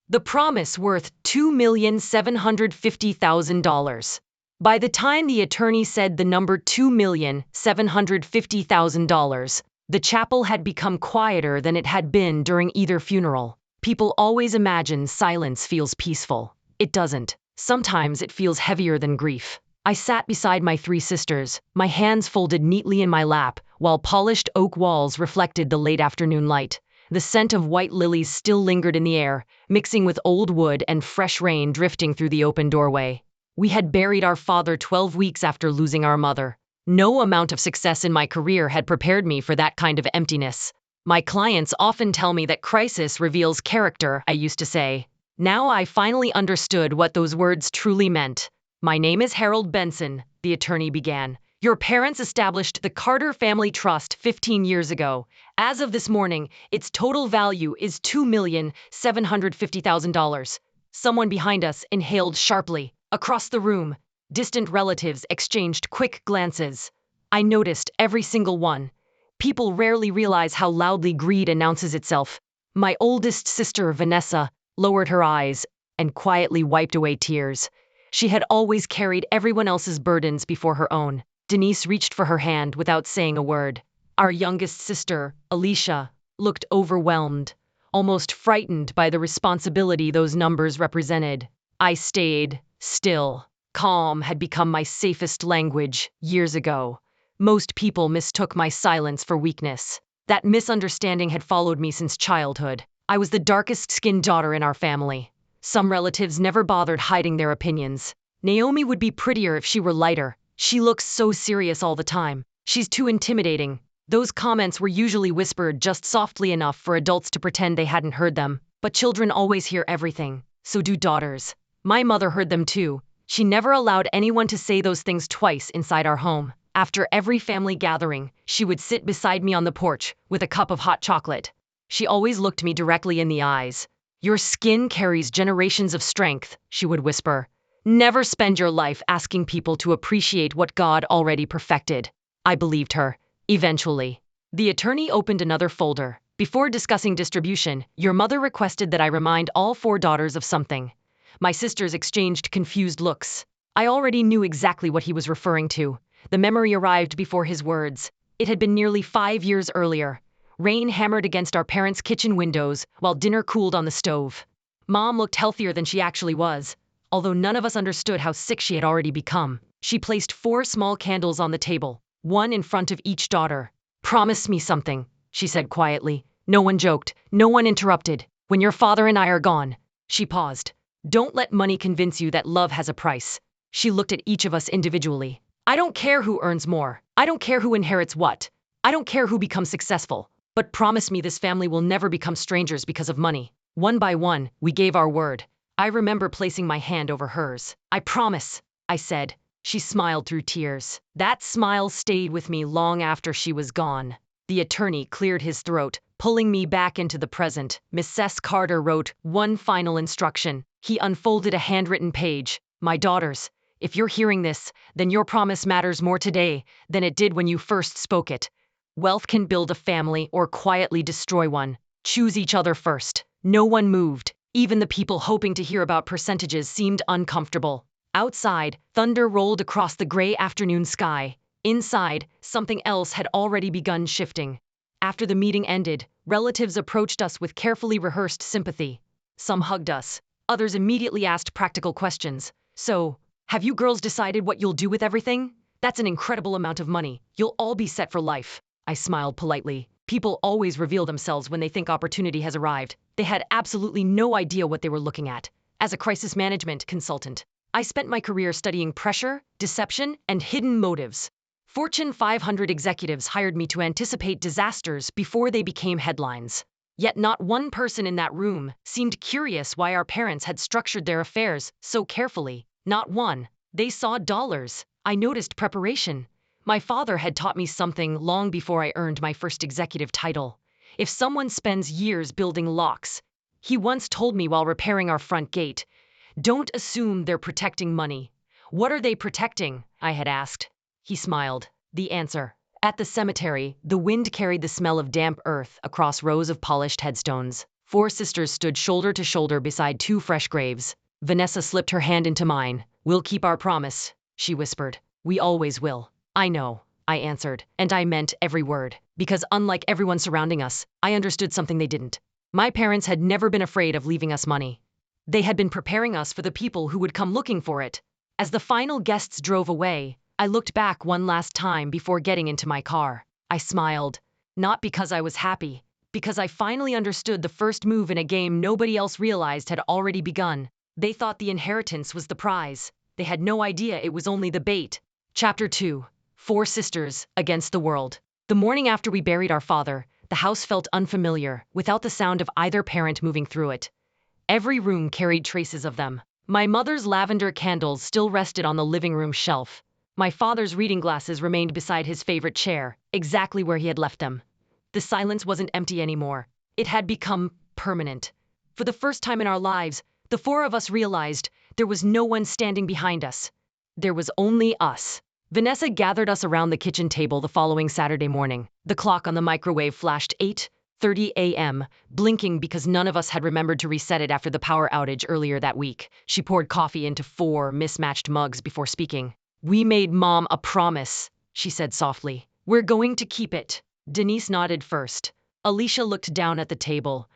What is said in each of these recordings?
The promise worth $2,750,000. By the time the attorney said the number $2,750,000, the chapel had become quieter than it had been during either funeral. People always imagine silence feels peaceful. It doesn't. Sometimes it feels heavier than grief. I sat beside my three sisters, my hands folded neatly in my lap, while polished oak walls reflected the late afternoon light. The scent of white lilies still lingered in the air, mixing with old wood and fresh rain drifting through the open doorway. We had buried our father 12 weeks after losing our mother. No amount of success in my career had prepared me for that kind of emptiness. My clients often tell me that crisis reveals character, I used to say. Now I finally understood what those words truly meant. My name is Harold Benson, the attorney began. Your parents established the Carter Family Trust 15 years ago. As of this morning, its total value is $2,750,000. Someone behind us inhaled sharply. Across the room, distant relatives exchanged quick glances. I noticed every single one. People rarely realize how loudly greed announces itself. My oldest sister, Vanessa, lowered her eyes and quietly wiped away tears. She had always carried everyone else's burdens before her own. Denise reached for her hand without saying a word. Our youngest sister, Alicia, looked overwhelmed, almost frightened by the responsibility those numbers represented. I stayed still. Calm had become my safest language years ago. Most people mistook my silence for weakness. That misunderstanding had followed me since childhood. I was the darkest-skinned daughter in our family. Some relatives never bothered hiding their opinions. Naomi would be prettier if she were lighter. She looks so serious all the time. She's too intimidating. Those comments were usually whispered just softly enough for adults to pretend they hadn't heard them. But children always hear everything. So do daughters. My mother heard them too. She never allowed anyone to say those things twice inside our home. After every family gathering, she would sit beside me on the porch with a cup of hot chocolate. She always looked me directly in the eyes. Your skin carries generations of strength, she would whisper. Never spend your life asking people to appreciate what God already perfected. I believed her. Eventually. The attorney opened another folder. Before discussing distribution, your mother requested that I remind all 4 daughters of something. My sisters exchanged confused looks. I already knew exactly what he was referring to. The memory arrived before his words. It had been nearly 5 years earlier. Rain hammered against our parents' kitchen windows while dinner cooled on the stove. Mom looked healthier than she actually was, although none of us understood how sick she had already become. She placed 4 small candles on the table, one in front of each daughter. Promise me something, she said quietly. No one joked. No one interrupted. When your father and I are gone. She paused. Don't let money convince you that love has a price. She looked at each of us individually. I don't care who earns more. I don't care who inherits what. I don't care who becomes successful. But promise me this family will never become strangers because of money. One by one, we gave our word. I remember placing my hand over hers. I promise, I said. She smiled through tears. That smile stayed with me long after she was gone. The attorney cleared his throat, pulling me back into the present. Mrs. Carter wrote one final instruction. He unfolded a handwritten page. My daughters, if you're hearing this, then your promise matters more today than it did when you first spoke it. Wealth can build a family or quietly destroy one. Choose each other first. No one moved. Even the people hoping to hear about percentages seemed uncomfortable. Outside, thunder rolled across the gray afternoon sky. Inside, something else had already begun shifting. After the meeting ended, relatives approached us with carefully rehearsed sympathy. Some hugged us. Others immediately asked practical questions. So, have you girls decided what you'll do with everything? That's an incredible amount of money. You'll all be set for life. I smiled politely. People always reveal themselves when they think opportunity has arrived. They had absolutely no idea what they were looking at. As a crisis management consultant, I spent my career studying pressure, deception, and hidden motives. Fortune 500 executives hired me to anticipate disasters before they became headlines. Yet not one person in that room seemed curious why our parents had structured their affairs so carefully. Not one. They saw dollars. I noticed preparation. My father had taught me something long before I earned my first executive title. If someone spends years building locks, he once told me while repairing our front gate, don't assume they're protecting money. What are they protecting? I had asked. He smiled. The answer. At the cemetery, the wind carried the smell of damp earth across rows of polished headstones. 4 sisters stood shoulder to shoulder beside 2 fresh graves. Vanessa slipped her hand into mine. "We'll keep our promise," she whispered. "We always will." "I know," I answered, and I meant every word. Because unlike everyone surrounding us, I understood something they didn't. My parents had never been afraid of leaving us money. They had been preparing us for the people who would come looking for it. As the final guests drove away, I looked back one last time before getting into my car. I smiled. Not because I was happy, because I finally understood the first move in a game nobody else realized had already begun. They thought the inheritance was the prize. They had no idea it was only the bait. Chapter 2. 4 Sisters Against the World. The morning after we buried our father, the house felt unfamiliar, without the sound of either parent moving through it. Every room carried traces of them. My mother's lavender candles still rested on the living room shelf. My father's reading glasses remained beside his favorite chair, exactly where he had left them. The silence wasn't empty anymore. It had become permanent. For the first time in our lives, the 4 of us realized there was no one standing behind us. There was only us. Vanessa gathered us around the kitchen table the following Saturday morning. The clock on the microwave flashed 8:30 a.m., blinking because none of us had remembered to reset it after the power outage earlier that week. She poured coffee into 4 mismatched mugs before speaking. "We made Mom a promise," she said softly. "We're going to keep it." Denise nodded first. Alicia looked down at the table.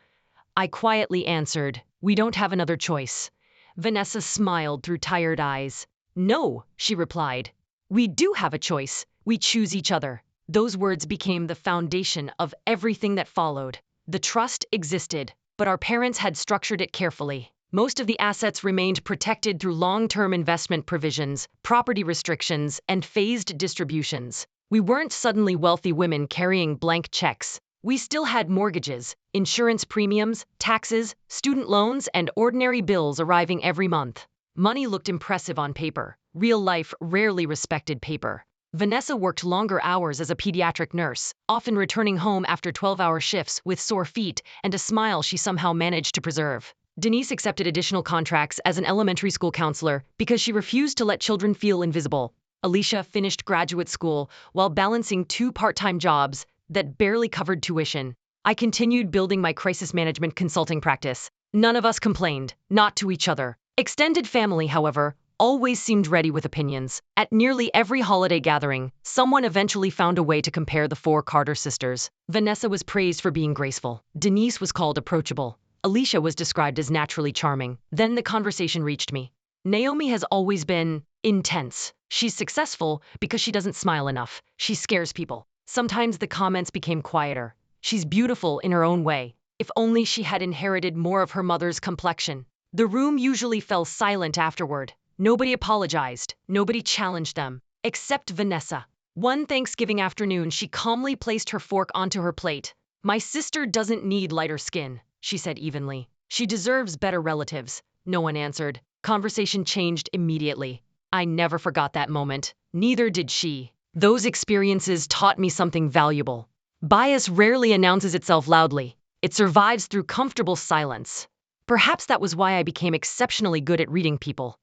I quietly answered, "We don't have another choice." Vanessa smiled through tired eyes. "No," she replied. "We do have a choice. We choose each other." Those words became the foundation of everything that followed. The trust existed, but our parents had structured it carefully. Most of the assets remained protected through long-term investment provisions, property restrictions, and phased distributions. We weren't suddenly wealthy women carrying blank checks. We still had mortgages, insurance premiums, taxes, student loans, and ordinary bills arriving every month. Money looked impressive on paper. Real life rarely respected paper. Vanessa worked longer hours as a pediatric nurse, often returning home after 12-hour shifts with sore feet and a smile she somehow managed to preserve. Denise accepted additional contracts as an elementary school counselor because she refused to let children feel invisible. Alicia finished graduate school while balancing 2 part-time jobs that barely covered tuition. I continued building my crisis management consulting practice. None of us complained, not to each other. Extended family, however, always seemed ready with opinions. At nearly every holiday gathering, someone eventually found a way to compare the 4 Carter sisters. Vanessa was praised for being graceful. Denise was called approachable. Alicia was described as naturally charming. Then the conversation reached me. "Naomi has always been intense. She's successful because she doesn't smile enough. She scares people." Sometimes the comments became quieter. "She's beautiful in her own way. If only she had inherited more of her mother's complexion." The room usually fell silent afterward. Nobody apologized. Nobody challenged them. Except Vanessa. One Thanksgiving afternoon, she calmly placed her fork onto her plate. "My sister doesn't need lighter skin," she said evenly. "She deserves better relatives." No one answered. Conversation changed immediately. I never forgot that moment. Neither did she. Those experiences taught me something valuable. Bias rarely announces itself loudly. It survives through comfortable silence. Perhaps that was why I became exceptionally good at reading people.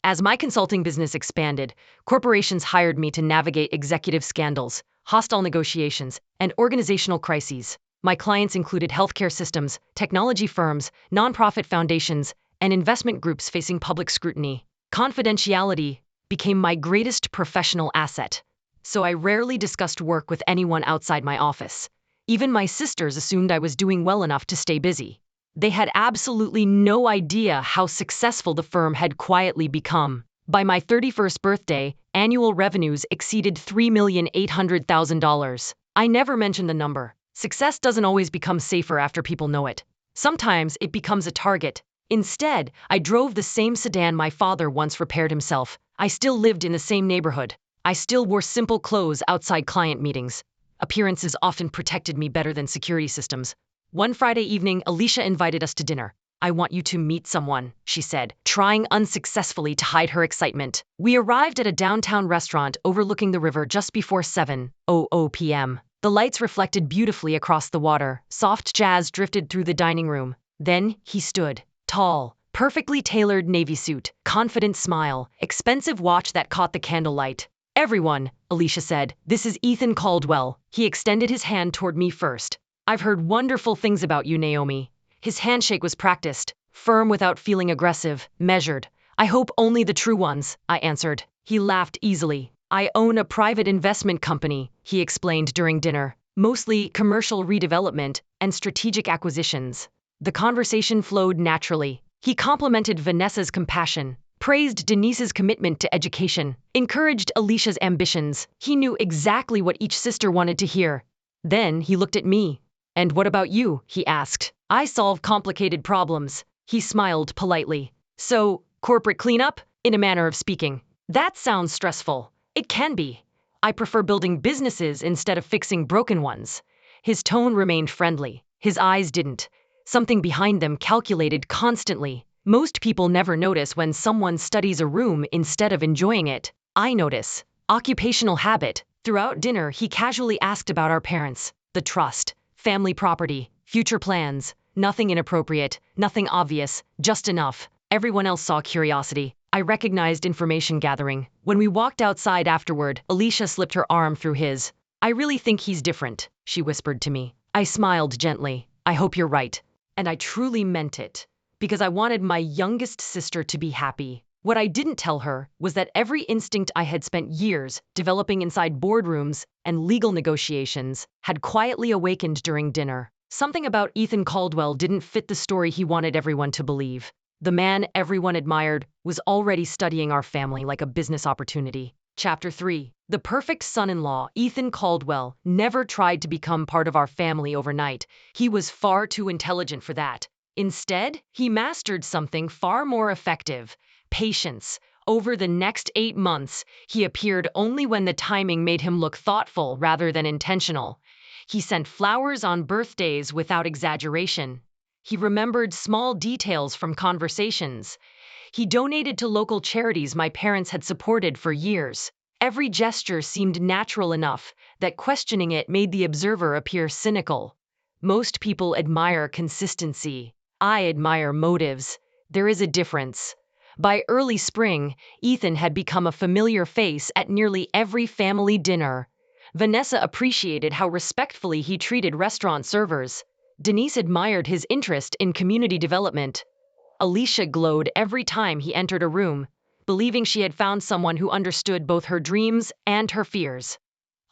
As my consulting business expanded, corporations hired me to navigate executive scandals, hostile negotiations, and organizational crises. My clients included healthcare systems, technology firms, nonprofit foundations, and investment groups facing public scrutiny. Confidentiality became my greatest professional asset, so I rarely discussed work with anyone outside my office. Even my sisters assumed I was doing well enough to stay busy. They had absolutely no idea how successful the firm had quietly become. By my 31st birthday, annual revenues exceeded $3,800,000. I never mentioned the number. Success doesn't always become safer after people know it. Sometimes it becomes a target. Instead, I drove the same sedan my father once repaired himself. I still lived in the same neighborhood. I still wore simple clothes outside client meetings. Appearances often protected me better than security systems. One Friday evening, Alicia invited us to dinner. "I want you to meet someone," she said, trying unsuccessfully to hide her excitement. We arrived at a downtown restaurant overlooking the river just before 7:00 p.m. The lights reflected beautifully across the water. Soft jazz drifted through the dining room. Then he stood, tall, perfectly tailored navy suit, confident smile, expensive watch that caught the candlelight. "Everyone," Alicia said, "this is Ethan Caldwell." He extended his hand toward me first. "I've heard wonderful things about you, Naomi. His handshake was practiced, firm without feeling aggressive, measured. I hope only the true ones, I answered. He laughed easily. I own a private investment company, he explained during dinner, mostly commercial redevelopment and strategic acquisitions. The conversation flowed naturally. He complimented Vanessa's compassion, praised Denise's commitment to education, encouraged Alicia's ambitions. He knew exactly what each sister wanted to hear. Then he looked at me. "And what about you?" he asked. "I solve complicated problems." He smiled politely. "So, corporate cleanup, in a manner of speaking. That sounds stressful. It can be. I prefer building businesses instead of fixing broken ones." His tone remained friendly. His eyes didn't. Something behind them calculated constantly. Most people never notice when someone studies a room instead of enjoying it. I notice. Occupational habit. Throughout dinner, he casually asked about our parents, the trust, family property, future plans. Nothing inappropriate, nothing obvious, just enough. Everyone else saw curiosity. I recognized information gathering. When we walked outside afterward, Alicia slipped her arm through his. "I really think he's different," she whispered to me. I smiled gently. "I hope you're right." And I truly meant it, because I wanted my youngest sister to be happy. What I didn't tell her was that every instinct I had spent years developing inside boardrooms and legal negotiations had quietly awakened during dinner. Something about Ethan Caldwell didn't fit the story he wanted everyone to believe. The man everyone admired was already studying our family like a business opportunity. Chapter 3. The perfect son-in-law, Ethan Caldwell, never tried to become part of our family overnight. He was far too intelligent for that. Instead, he mastered something far more effective: patience. Over the next 8 months, he appeared only when the timing made him look thoughtful rather than intentional. He sent flowers on birthdays without exaggeration. He remembered small details from conversations. He donated to local charities my parents had supported for years. Every gesture seemed natural enough that questioning it made the observer appear cynical. Most people admire consistency. I admire motives. There is a difference. By early spring, Ethan had become a familiar face at nearly every family dinner. Vanessa appreciated how respectfully he treated restaurant servers. Denise admired his interest in community development. Alicia glowed every time he entered a room, believing she had found someone who understood both her dreams and her fears.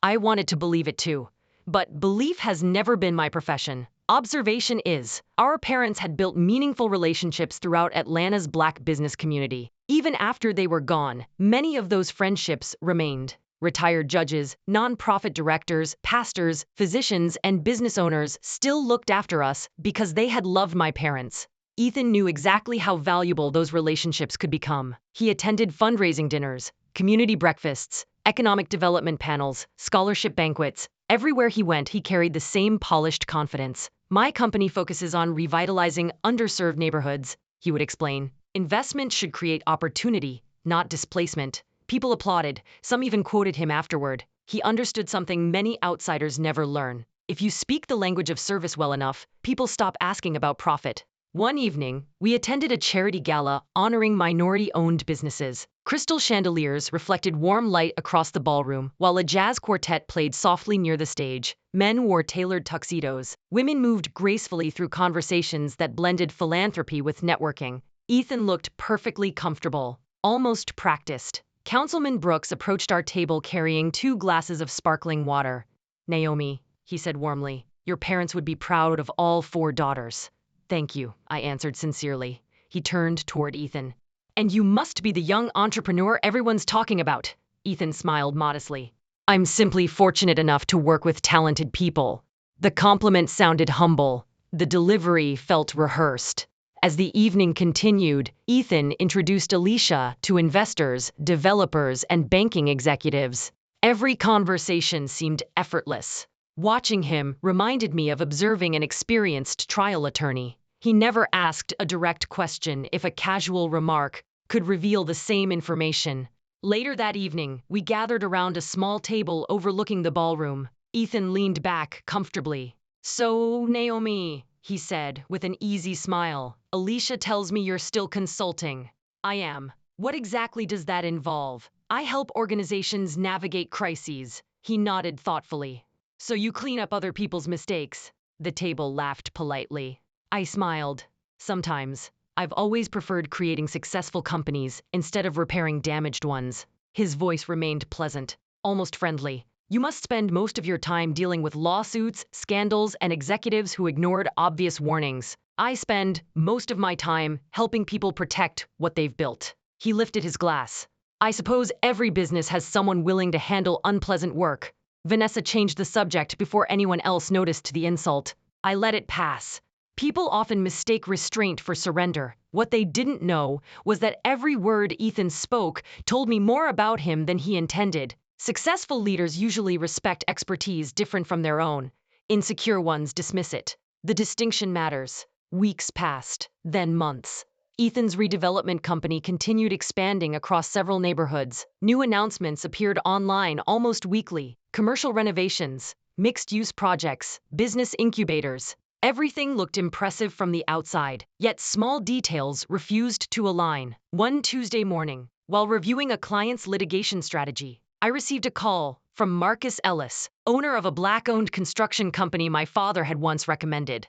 I wanted to believe it too, but belief has never been my profession. Observation is. Our parents had built meaningful relationships throughout Atlanta's Black business community. Even after they were gone, many of those friendships remained. Retired judges, nonprofit directors, pastors, physicians, and business owners still looked after us because they had loved my parents. Ethan knew exactly how valuable those relationships could become. He attended fundraising dinners, community breakfasts, economic development panels, scholarship banquets. Everywhere he went, he carried the same polished confidence. "My company focuses on revitalizing underserved neighborhoods," he would explain. "Investment should create opportunity, not displacement." People applauded. Some even quoted him afterward. He understood something many outsiders never learn. If you speak the language of service well enough, people stop asking about profit. One evening, we attended a charity gala honoring minority-owned businesses. Crystal chandeliers reflected warm light across the ballroom, while a jazz quartet played softly near the stage. Men wore tailored tuxedos. Women moved gracefully through conversations that blended philanthropy with networking. Ethan looked perfectly comfortable, almost practiced. Councilman Brooks approached our table carrying 2 glasses of sparkling water. "Naomi," he said warmly, "your parents would be proud of all 4 daughters." "Thank you," I answered sincerely. He turned toward Ethan. "And you must be the young entrepreneur everyone's talking about." Ethan smiled modestly. "I'm simply fortunate enough to work with talented people." The compliment sounded humble. The delivery felt rehearsed. As the evening continued, Ethan introduced Alicia to investors, developers, and banking executives. Every conversation seemed effortless. Watching him reminded me of observing an experienced trial attorney. He never asked a direct question if a casual remark could reveal the same information. Later that evening, we gathered around a small table overlooking the ballroom. Ethan leaned back comfortably. "So, Naomi," he said with an easy smile, "Alicia tells me you're still consulting." "I am. What exactly does that involve?" "I help organizations navigate crises." He nodded thoughtfully. "So you clean up other people's mistakes?" The table laughed politely. I smiled. Sometimes. I've always preferred creating successful companies instead of repairing damaged ones. His voice remained pleasant, almost friendly. You must spend most of your time dealing with lawsuits, scandals, and executives who ignored obvious warnings. I spend most of my time helping people protect what they've built. He lifted his glass. I suppose every business has someone willing to handle unpleasant work. Vanessa changed the subject before anyone else noticed the insult. I let it pass. People often mistake restraint for surrender. What they didn't know was that every word Ethan spoke told me more about him than he intended. Successful leaders usually respect expertise different from their own. Insecure ones dismiss it. The distinction matters. Weeks passed, then months. Ethan's redevelopment company continued expanding across several neighborhoods. New announcements appeared online almost weekly. Commercial renovations, mixed-use projects, business incubators. Everything looked impressive from the outside, yet small details refused to align. One Tuesday morning, while reviewing a client's litigation strategy, I received a call from Marcus Ellis, owner of a Black-owned construction company my father had once recommended.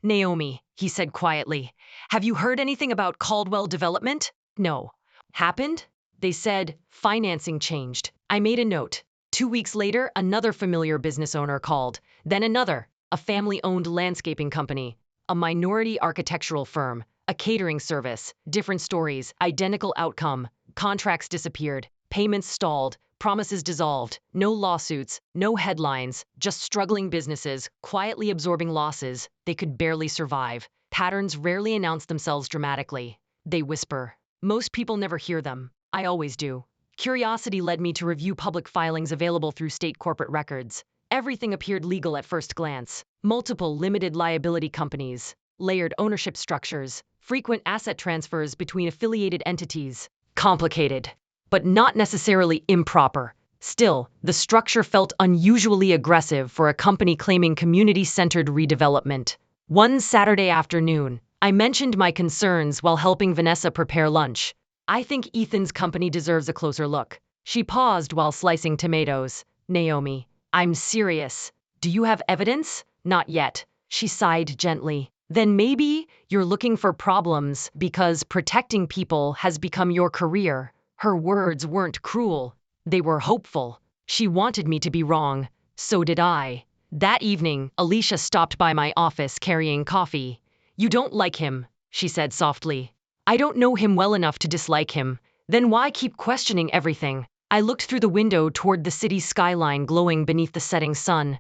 "Naomi," he said quietly, "have you heard anything about Caldwell Development?" "No." "Happened?" They said, "Financing changed." I made a note. 2 weeks later, another familiar business owner called, then another, a family-owned landscaping company, a minority architectural firm, a catering service, different stories, identical outcome. Contracts disappeared, payments stalled, promises dissolved, no lawsuits, no headlines, just struggling businesses, quietly absorbing losses. They could barely survive. Patterns rarely announce themselves dramatically. They whisper. Most people never hear them. I always do. Curiosity led me to review public filings available through state corporate records. Everything appeared legal at first glance. Multiple limited liability companies, layered ownership structures, frequent asset transfers between affiliated entities. Complicated, but not necessarily improper. Still, the structure felt unusually aggressive for a company claiming community-centered redevelopment. One Saturday afternoon, I mentioned my concerns while helping Vanessa prepare lunch. "I think Ethan's company deserves a closer look." She paused while slicing tomatoes. "Naomi, I'm serious. Do you have evidence?" "Not yet." She sighed gently. "Then maybe you're looking for problems because protecting people has become your career." Her words weren't cruel. They were hopeful. She wanted me to be wrong. So did I. That evening, Alicia stopped by my office carrying coffee. "You don't like him," she said softly. "I don't know him well enough to dislike him. Then why keep questioning everything?" I looked through the window toward the city skyline glowing beneath the setting sun.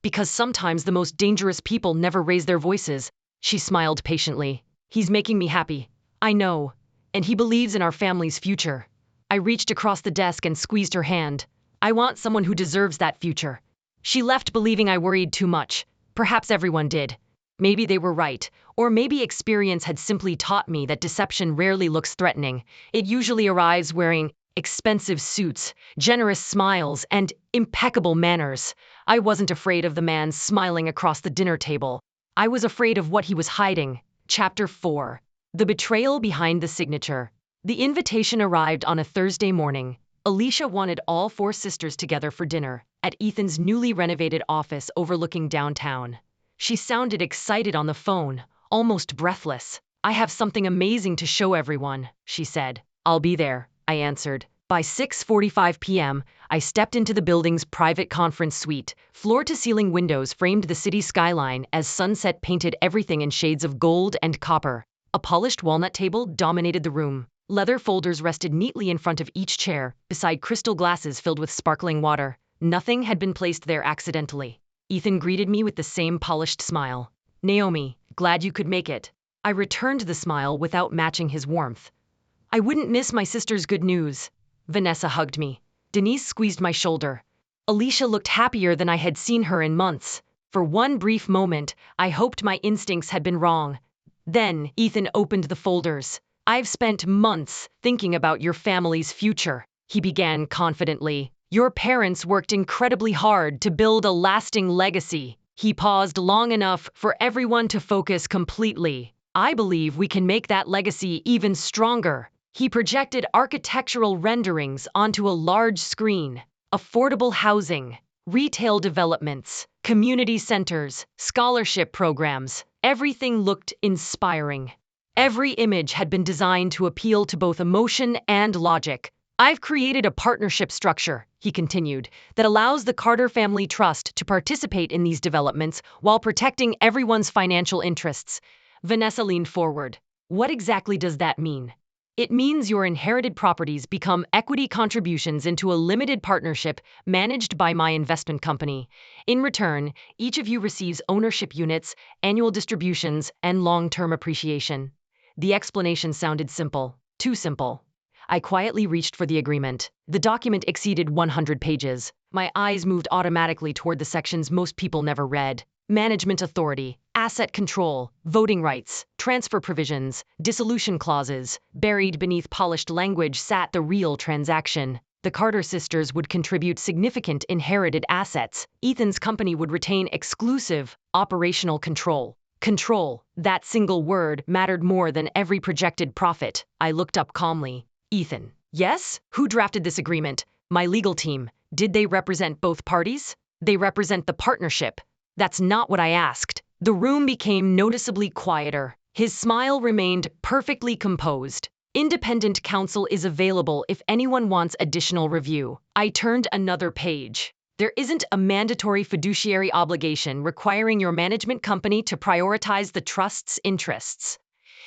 "Because sometimes the most dangerous people never raise their voices." She smiled patiently. "He's making me happy. I know. And he believes in our family's future." I reached across the desk and squeezed her hand. "I want someone who deserves that future." She left believing I worried too much. Perhaps everyone did. Maybe they were right. Or maybe experience had simply taught me that deception rarely looks threatening. It usually arrives wearing expensive suits, generous smiles, and impeccable manners. I wasn't afraid of the man smiling across the dinner table. I was afraid of what he was hiding. Chapter 4. The betrayal behind the signature. The invitation arrived on a Thursday morning. Alicia wanted all 4 sisters together for dinner at Ethan's newly renovated office overlooking downtown. She sounded excited on the phone, almost breathless. "I have something amazing to show everyone," she said. "I'll be there," I answered. By 6:45 p.m., I stepped into the building's private conference suite. Floor-to-ceiling windows framed the city skyline as sunset painted everything in shades of gold and copper. A polished walnut table dominated the room. Leather folders rested neatly in front of each chair, beside crystal glasses filled with sparkling water. Nothing had been placed there accidentally. Ethan greeted me with the same polished smile. "Naomi, glad you could make it." I returned the smile without matching his warmth. "I wouldn't miss my sister's good news." Vanessa hugged me. Denise squeezed my shoulder. Alicia looked happier than I had seen her in months. For one brief moment, I hoped my instincts had been wrong. Then Ethan opened the folders. "I've spent months thinking about your family's future," he began confidently. "Your parents worked incredibly hard to build a lasting legacy." He paused long enough for everyone to focus completely. "I believe we can make that legacy even stronger." He projected architectural renderings onto a large screen. Affordable housing, retail developments, community centers, scholarship programs. Everything looked inspiring. Every image had been designed to appeal to both emotion and logic. I've created a partnership structure, he continued, that allows the Carter Family Trust to participate in these developments while protecting everyone's financial interests. Vanessa leaned forward. What exactly does that mean? It means your inherited properties become equity contributions into a limited partnership managed by my investment company. In return, each of you receives ownership units, annual distributions, and long-term appreciation. The explanation sounded simple, too simple. I quietly reached for the agreement. The document exceeded 100 pages. My eyes moved automatically toward the sections most people never read. Management authority, asset control, voting rights, transfer provisions, dissolution clauses. Buried beneath polished language sat the real transaction. The Carter sisters would contribute significant inherited assets. Ethan's company would retain exclusive operational control. Control, that single word, mattered more than every projected profit. I looked up calmly. Ethan. Yes? Who drafted this agreement? My legal team. Did they represent both parties? They represent the partnership. That's not what I asked. The room became noticeably quieter. His smile remained perfectly composed. Independent counsel is available if anyone wants additional review. I turned another page. There isn't a mandatory fiduciary obligation requiring your management company to prioritize the trust's interests.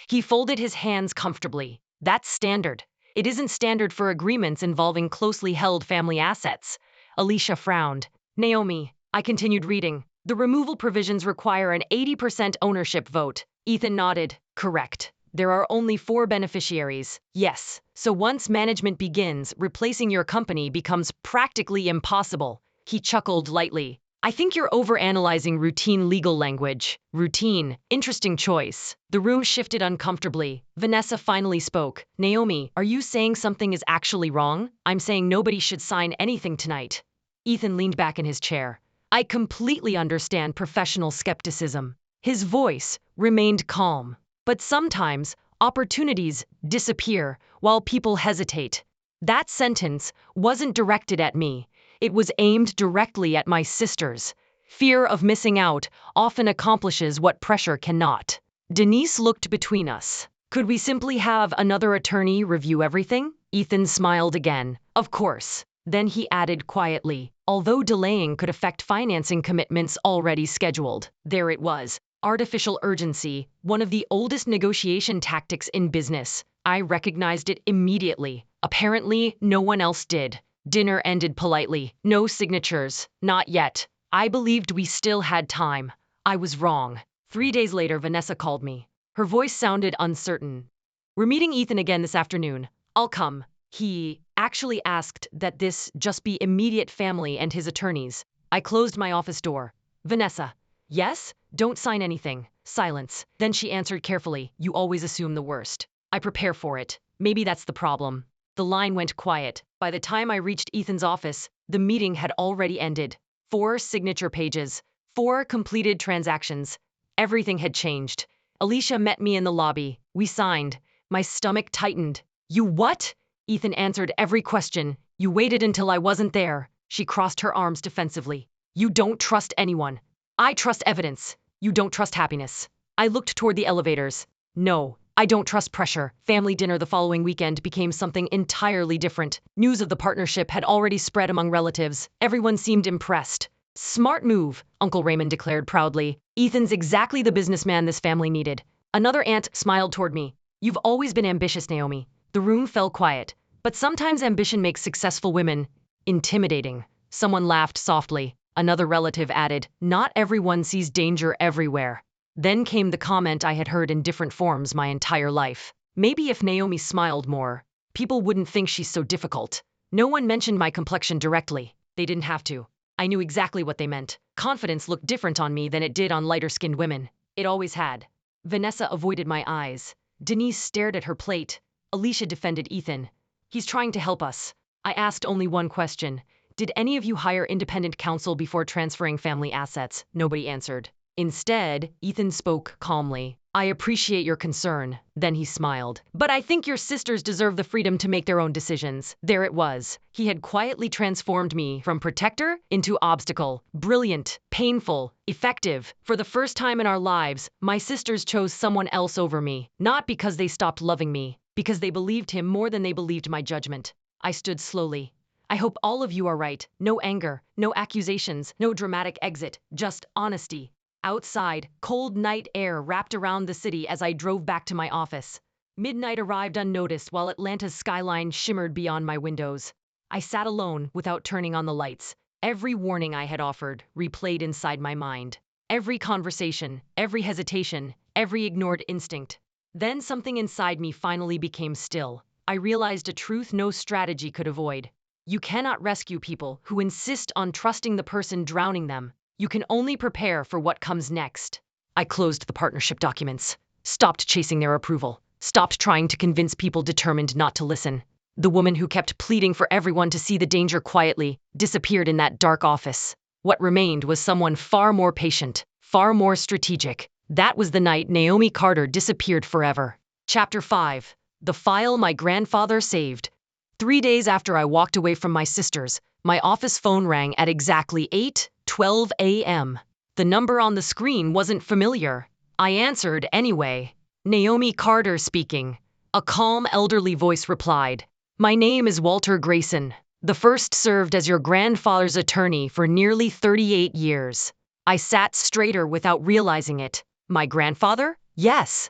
He folded his hands comfortably. That's standard. It isn't standard for agreements involving closely held family assets. Alicia frowned. Naomi, I continued reading. The removal provisions require an 80% ownership vote. Ethan nodded. Correct. There are only 4 beneficiaries. Yes. So once management begins, replacing your company becomes practically impossible. He chuckled lightly. I think you're overanalyzing routine legal language. Routine. Interesting choice. The room shifted uncomfortably. Vanessa finally spoke. Naomi, are you saying something is actually wrong? I'm saying nobody should sign anything tonight. Ethan leaned back in his chair. I completely understand professional skepticism. His voice remained calm. But sometimes, opportunities disappear while people hesitate. That sentence wasn't directed at me. It was aimed directly at my sisters. Fear of missing out often accomplishes what pressure cannot. Denise looked between us. Could we simply have another attorney review everything? Ethan smiled again. Of course. Then he added quietly, although delaying could affect financing commitments already scheduled. There it was. Artificial urgency, one of the oldest negotiation tactics in business. I recognized it immediately. Apparently, no one else did. Dinner ended politely. No signatures. Not yet. I believed we still had time. I was wrong. 3 days later, Vanessa called me. Her voice sounded uncertain. We're meeting Ethan again this afternoon. I'll come. He actually asked that this just be immediate family and his attorneys. I closed my office door. Vanessa. Yes? Don't sign anything. Silence. Then she answered carefully. You always assume the worst. I prepare for it. Maybe that's the problem. The line went quiet. By the time I reached Ethan's office, the meeting had already ended. 4 signature pages. 4 completed transactions. Everything had changed. Alicia met me in the lobby. We signed. My stomach tightened. You what? Ethan answered every question. You waited until I wasn't there. She crossed her arms defensively. You don't trust anyone. I trust evidence. You don't trust happiness. I looked toward the elevators. No, I don't trust pressure. Family dinner the following weekend became something entirely different. News of the partnership had already spread among relatives. Everyone seemed impressed. Smart move, Uncle Raymond declared proudly. Ethan's exactly the businessman this family needed. Another aunt smiled toward me. You've always been ambitious, Naomi. The room fell quiet. But sometimes ambition makes successful women intimidating. Someone laughed softly. Another relative added, not everyone sees danger everywhere. Then came the comment I had heard in different forms my entire life. Maybe if Naomi smiled more, people wouldn't think she's so difficult. No one mentioned my complexion directly. They didn't have to. I knew exactly what they meant. Confidence looked different on me than it did on lighter-skinned women. It always had. Vanessa avoided my eyes. Denise stared at her plate. Alicia defended Ethan. He's trying to help us. I asked only one question. Did any of you hire independent counsel before transferring family assets? Nobody answered. Instead, Ethan spoke calmly. I appreciate your concern. Then he smiled. But I think your sisters deserve the freedom to make their own decisions. There it was. He had quietly transformed me from protector into obstacle. Brilliant, painful, effective. For the first time in our lives, my sisters chose someone else over me. Not because they stopped loving me, because they believed him more than they believed my judgment. I stood slowly. I hope all of you are right. No anger, no accusations, no dramatic exit, just honesty. Outside, cold night air wrapped around the city as I drove back to my office. Midnight arrived unnoticed while Atlanta's skyline shimmered beyond my windows. I sat alone without turning on the lights. Every warning I had offered replayed inside my mind. Every conversation, every hesitation, every ignored instinct. Then something inside me finally became still. I realized a truth no strategy could avoid. You cannot rescue people who insist on trusting the person drowning them. You can only prepare for what comes next. I closed the partnership documents, stopped chasing their approval, stopped trying to convince people determined not to listen. The woman who kept pleading for everyone to see the danger quietly disappeared in that dark office. What remained was someone far more patient, far more strategic. That was the night Naomi Carter disappeared forever. Chapter 5. The File My Grandfather Saved. 3 days after I walked away from my sisters, my office phone rang at exactly 8:12 a.m. The number on the screen wasn't familiar. I answered anyway. Naomi Carter speaking. A calm, elderly voice replied. My name is Walter Grayson. The first served as your grandfather's attorney for nearly 38 years. I sat straighter without realizing it. My grandfather? Yes.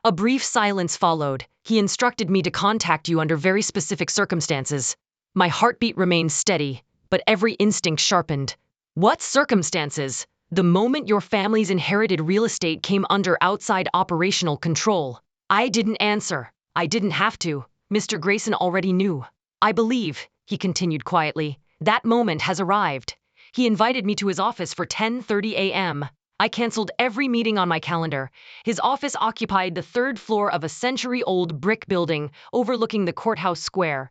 A brief silence followed. He instructed me to contact you under very specific circumstances. My heartbeat remained steady, but every instinct sharpened. What circumstances? The moment your family's inherited real estate came under outside operational control. I didn't answer. I didn't have to. Mr. Grayson already knew. I believe, he continued quietly, that moment has arrived. He invited me to his office for 10:30 a.m. I canceled every meeting on my calendar. His office occupied the 3rd floor of a century-old brick building overlooking the courthouse square.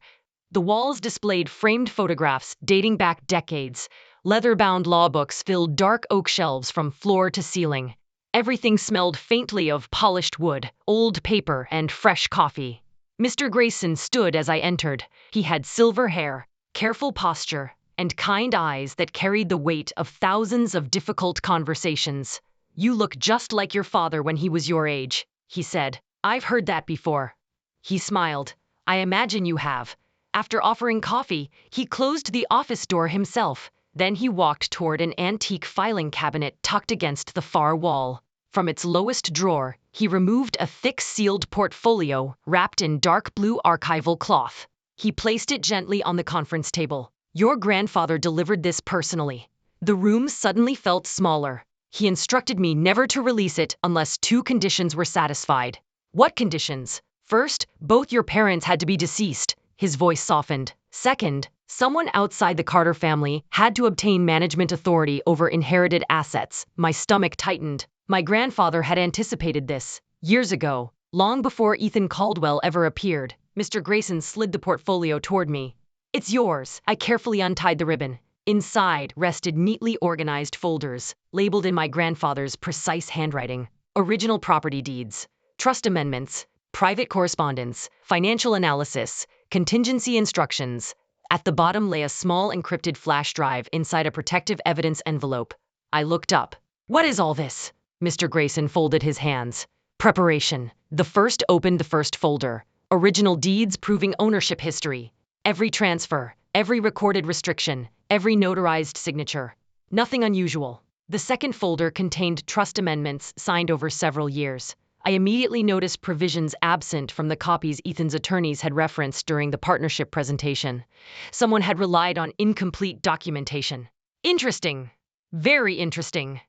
The walls displayed framed photographs dating back decades. Leather-bound law books filled dark oak shelves from floor to ceiling. Everything smelled faintly of polished wood, old paper, and fresh coffee. Mr. Grayson stood as I entered. He had silver hair, careful posture, and kind eyes that carried the weight of thousands of difficult conversations. You look just like your father when he was your age, he said. I've heard that before. He smiled. I imagine you have. After offering coffee, he closed the office door himself. Then he walked toward an antique filing cabinet tucked against the far wall. From its lowest drawer, he removed a thick sealed portfolio wrapped in dark blue archival cloth. He placed it gently on the conference table. Your grandfather delivered this personally. The room suddenly felt smaller. He instructed me never to release it unless 2 conditions were satisfied. What conditions? First, both your parents had to be deceased. His voice softened. Second, someone outside the Carter family had to obtain management authority over inherited assets. My stomach tightened. My grandfather had anticipated this. Years ago, long before Ethan Caldwell ever appeared, Mr. Grayson slid the portfolio toward me. It's yours. I carefully untied the ribbon. Inside rested neatly organized folders, labeled in my grandfather's precise handwriting. Original property deeds, trust amendments, private correspondence, financial analysis, contingency instructions. At the bottom lay a small encrypted flash drive inside a protective evidence envelope. I looked up. What is all this? Mr. Grayson folded his hands. Preparation. The first opened the first folder. Original deeds proving ownership history. Every transfer, every recorded restriction, every notarized signature. Nothing unusual. The second folder contained trust amendments signed over several years. I immediately noticed provisions absent from the copies Ethan's attorneys had referenced during the partnership presentation. Someone had relied on incomplete documentation. Interesting. Very interesting.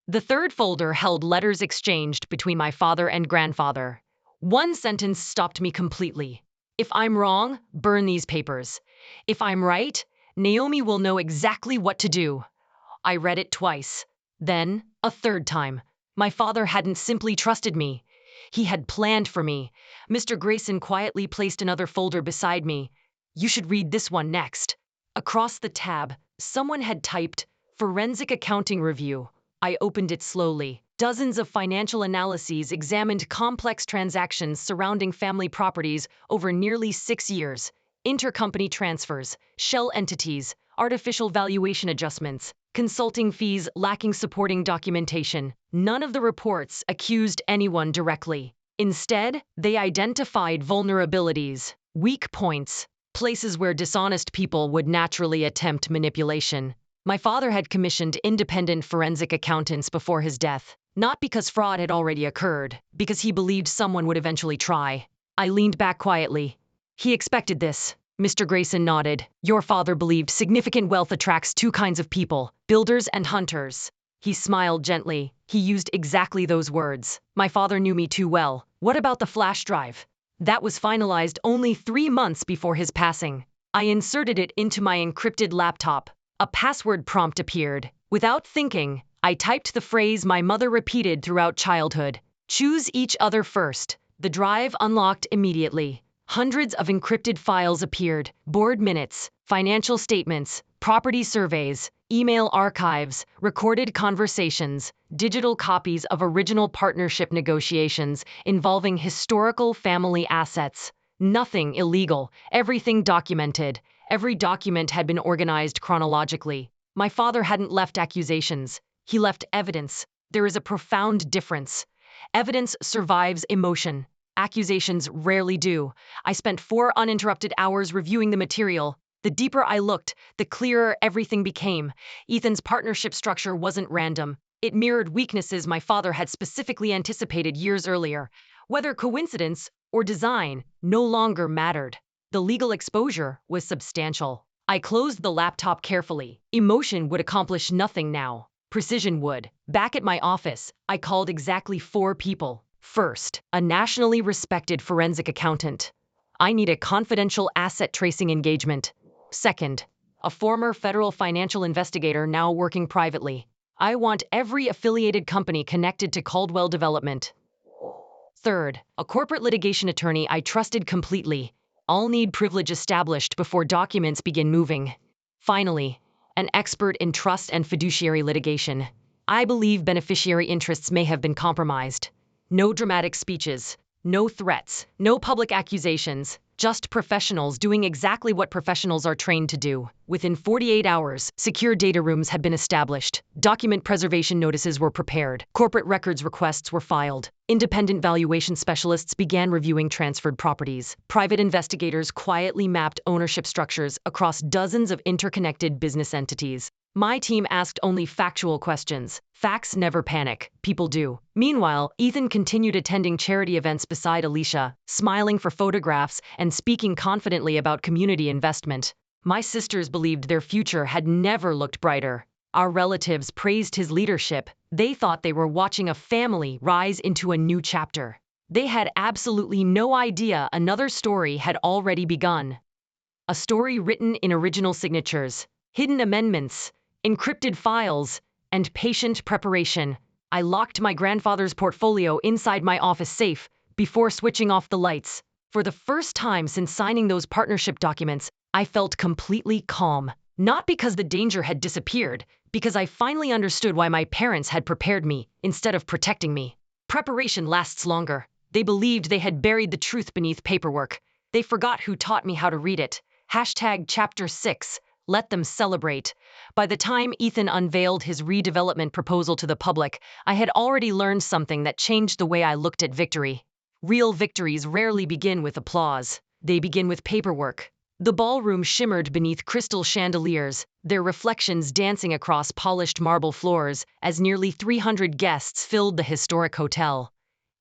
The third folder held letters exchanged between my father and grandfather. One sentence stopped me completely. If I'm wrong, burn these papers. If I'm right, Naomi will know exactly what to do. I read it twice. Then, a third time. My father hadn't simply trusted me. He had planned for me. Mr. Grayson quietly placed another folder beside me. You should read this one next. Across the tab, someone had typed, Forensic Accounting Review. I opened it slowly. Dozens of financial analyses examined complex transactions surrounding family properties over nearly 6 years. Intercompany transfers, shell entities, artificial valuation adjustments, consulting fees lacking supporting documentation. None of the reports accused anyone directly. Instead, they identified vulnerabilities, weak points, places where dishonest people would naturally attempt manipulation. My father had commissioned independent forensic accountants before his death, not because fraud had already occurred, because he believed someone would eventually try. I leaned back quietly. He expected this. Mr. Grayson nodded. Your father believed significant wealth attracts two kinds of people, builders and hunters. He smiled gently. He used exactly those words. My father knew me too well. What about the flash drive? That was finalized only 3 months before his passing. I inserted it into my encrypted laptop. A password prompt appeared. Without thinking, I typed the phrase my mother repeated throughout childhood. Choose each other first. The drive unlocked immediately. Hundreds of encrypted files appeared, board minutes, financial statements, property surveys, email archives, recorded conversations, digital copies of original partnership negotiations involving historical family assets. Nothing illegal, everything documented. Every document had been organized chronologically. My father hadn't left accusations. He left evidence. There is a profound difference. Evidence survives emotion. Accusations rarely do. I spent 4 uninterrupted hours reviewing the material. The deeper I looked, the clearer everything became. Ethan's partnership structure wasn't random. It mirrored weaknesses my father had specifically anticipated years earlier. Whether coincidence or design no longer mattered. The legal exposure was substantial. I closed the laptop carefully. Emotion would accomplish nothing now. Precision would. Back at my office, I called exactly 4 people. First, a nationally respected forensic accountant. I need a confidential asset tracing engagement. Second, a former federal financial investigator now working privately. I want every affiliated company connected to Caldwell Development. Third, a corporate litigation attorney I trusted completely. I'll need privilege established before documents begin moving. Finally, an expert in trust and fiduciary litigation. I believe beneficiary interests may have been compromised. No dramatic speeches, no threats, no public accusations, just professionals doing exactly what professionals are trained to do. Within 48 hours, secure data rooms had been established. Document preservation notices were prepared. Corporate records requests were filed. Independent valuation specialists began reviewing transferred properties. Private investigators quietly mapped ownership structures across dozens of interconnected business entities. My team asked only factual questions. Facts never panic. People do. Meanwhile, Ethan continued attending charity events beside Alicia, smiling for photographs and speaking confidently about community investment. My sisters believed their future had never looked brighter. Our relatives praised his leadership. They thought they were watching a family rise into a new chapter. They had absolutely no idea another story had already begun. A story written in original signatures, hidden amendments, encrypted files, and patient preparation. I locked my grandfather's portfolio inside my office safe before switching off the lights. For the first time since signing those partnership documents, I felt completely calm. Not because the danger had disappeared, because I finally understood why my parents had prepared me instead of protecting me. Preparation lasts longer. They believed they had buried the truth beneath paperwork. They forgot who taught me how to read it. #Chapter 6. Let them celebrate. By the time Ethan unveiled his redevelopment proposal to the public, I had already learned something that changed the way I looked at victory. Real victories rarely begin with applause. They begin with paperwork. The ballroom shimmered beneath crystal chandeliers, their reflections dancing across polished marble floors as nearly 300 guests filled the historic hotel.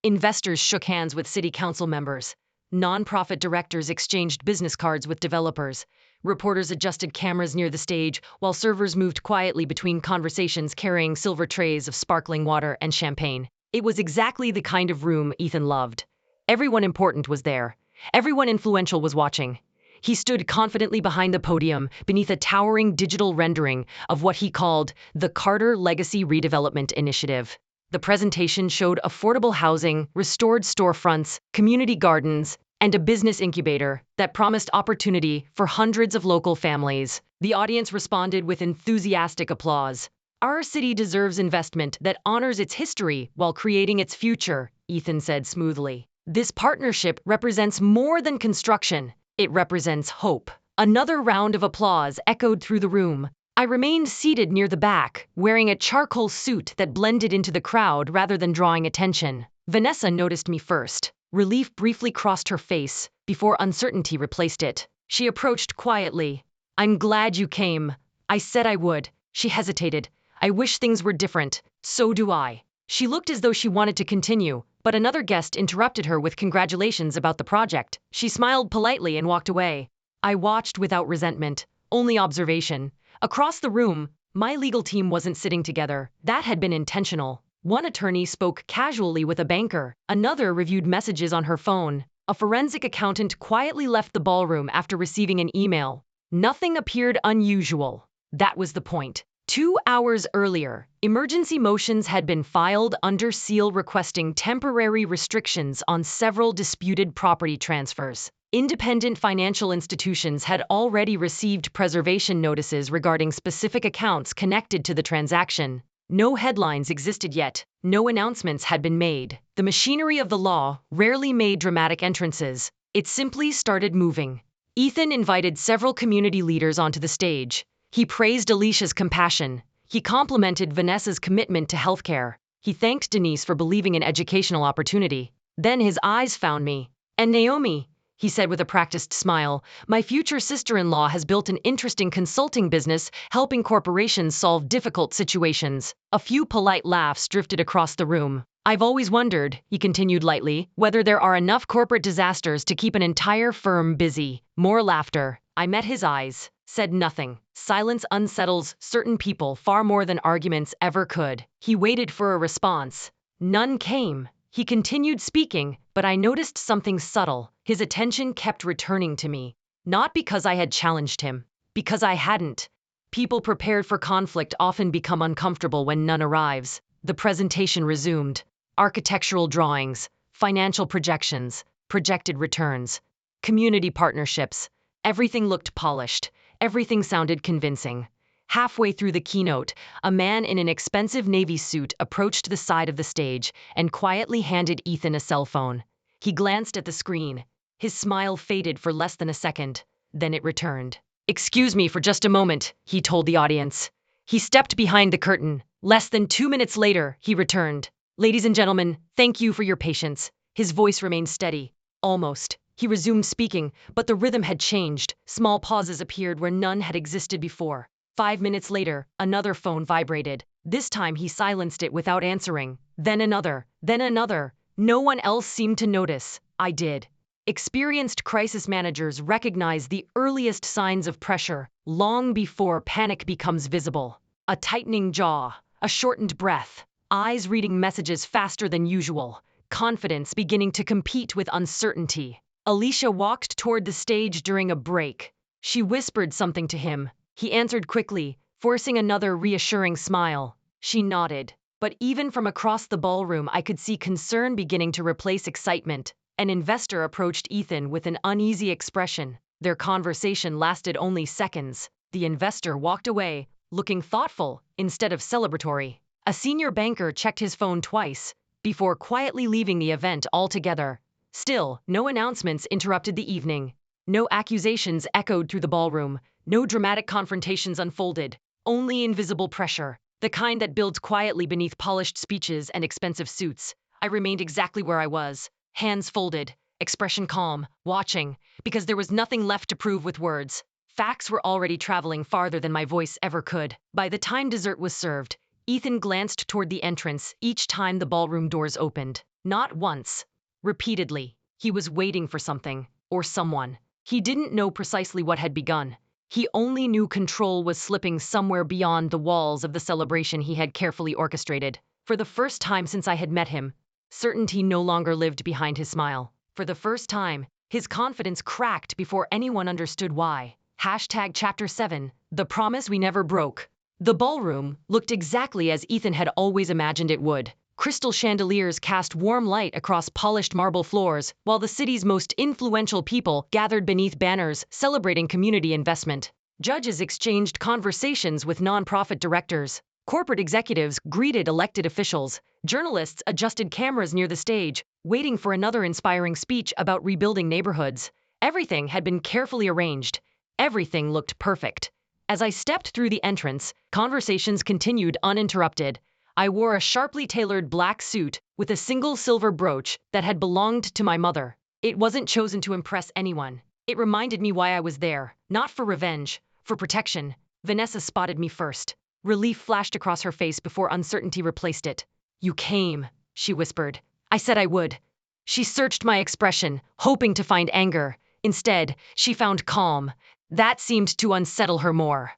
Investors shook hands with city council members. Nonprofit directors exchanged business cards with developers. Reporters adjusted cameras near the stage, while servers moved quietly between conversations carrying silver trays of sparkling water and champagne. It was exactly the kind of room Ethan loved. Everyone important was there. Everyone influential was watching. He stood confidently behind the podium, beneath a towering digital rendering of what he called the Carter Legacy Redevelopment Initiative. The presentation showed affordable housing, restored storefronts, community gardens, and a business incubator that promised opportunity for hundreds of local families. The audience responded with enthusiastic applause. Our city deserves investment that honors its history while creating its future, Ethan said smoothly. This partnership represents more than construction. It represents hope. Another round of applause echoed through the room. I remained seated near the back, wearing a charcoal suit that blended into the crowd rather than drawing attention. Vanessa noticed me first. Relief briefly crossed her face before uncertainty replaced it. She approached quietly. "I'm glad you came. I said I would." She hesitated. "I wish things were different." "So do I." She looked as though she wanted to continue, but another guest interrupted her with congratulations about the project. She smiled politely and walked away. I watched without resentment, only observation. Across the room, my legal team wasn't sitting together. That had been intentional. One attorney spoke casually with a banker. Another reviewed messages on her phone. A forensic accountant quietly left the ballroom after receiving an email. Nothing appeared unusual. That was the point. 2 hours earlier, emergency motions had been filed under seal requesting temporary restrictions on several disputed property transfers. Independent financial institutions had already received preservation notices regarding specific accounts connected to the transaction. No headlines existed yet. No announcements had been made. The machinery of the law rarely made dramatic entrances. It simply started moving. Ethan invited several community leaders onto the stage. He praised Alicia's compassion. He complimented Vanessa's commitment to healthcare. He thanked Denise for believing in educational opportunity. Then his eyes found me. "And Naomi," he said with a practiced smile, "my future sister-in-law has built an interesting consulting business helping corporations solve difficult situations." A few polite laughs drifted across the room. "I've always wondered," he continued lightly, "whether there are enough corporate disasters to keep an entire firm busy." More laughter. I met his eyes, said nothing. Silence unsettles certain people far more than arguments ever could. He waited for a response. None came. He continued speaking, but I noticed something subtle. His attention kept returning to me. Not because I had challenged him, because I hadn't. People prepared for conflict often become uncomfortable when none arrives. The presentation resumed. Architectural drawings, financial projections, projected returns, community partnerships. Everything looked polished. Everything sounded convincing. Halfway through the keynote, a man in an expensive navy suit approached the side of the stage and quietly handed Ethan a cell phone. He glanced at the screen. His smile faded for less than a second. Then it returned. "Excuse me for just a moment," he told the audience. He stepped behind the curtain. Less than 2 minutes later, he returned. "Ladies and gentlemen, thank you for your patience." His voice remained steady. Almost. He resumed speaking, but the rhythm had changed. Small pauses appeared where none had existed before. 5 minutes later, another phone vibrated. This time he silenced it without answering. Then another, then another. No one else seemed to notice. I did. Experienced crisis managers recognize the earliest signs of pressure, long before panic becomes visible. A tightening jaw, a shortened breath, eyes reading messages faster than usual, confidence beginning to compete with uncertainty. Alicia walked toward the stage during a break. She whispered something to him. He answered quickly, forcing another reassuring smile. She nodded. But even from across the ballroom, I could see concern beginning to replace excitement. An investor approached Ethan with an uneasy expression. Their conversation lasted only seconds. The investor walked away, looking thoughtful instead of celebratory. A senior banker checked his phone twice before quietly leaving the event altogether. Still, no announcements interrupted the evening. No accusations echoed through the ballroom. No dramatic confrontations unfolded. Only invisible pressure, the kind that builds quietly beneath polished speeches and expensive suits. I remained exactly where I was, hands folded, expression calm, watching, because there was nothing left to prove with words. Facts were already traveling farther than my voice ever could. By the time dessert was served, Ethan glanced toward the entrance each time the ballroom doors opened. Not once. Repeatedly. He was waiting for something, or someone. He didn't know precisely what had begun. He only knew control was slipping somewhere beyond the walls of the celebration he had carefully orchestrated. For the first time since I had met him, certainty no longer lived behind his smile. For the first time, his confidence cracked before anyone understood why. #Chapter 7, The Promise We Never Broke. The ballroom looked exactly as Ethan had always imagined it would. Crystal chandeliers cast warm light across polished marble floors, while the city's most influential people gathered beneath banners celebrating community investment. Judges exchanged conversations with nonprofit directors. Corporate executives greeted elected officials. Journalists adjusted cameras near the stage, waiting for another inspiring speech about rebuilding neighborhoods. Everything had been carefully arranged. Everything looked perfect. As I stepped through the entrance, conversations continued uninterrupted. I wore a sharply tailored black suit with a single silver brooch that had belonged to my mother. It wasn't chosen to impress anyone. It reminded me why I was there, not for revenge, for protection. Vanessa spotted me first. Relief flashed across her face before uncertainty replaced it. "You came," she whispered. "I said I would." She searched my expression, hoping to find anger. Instead, she found calm. That seemed to unsettle her more.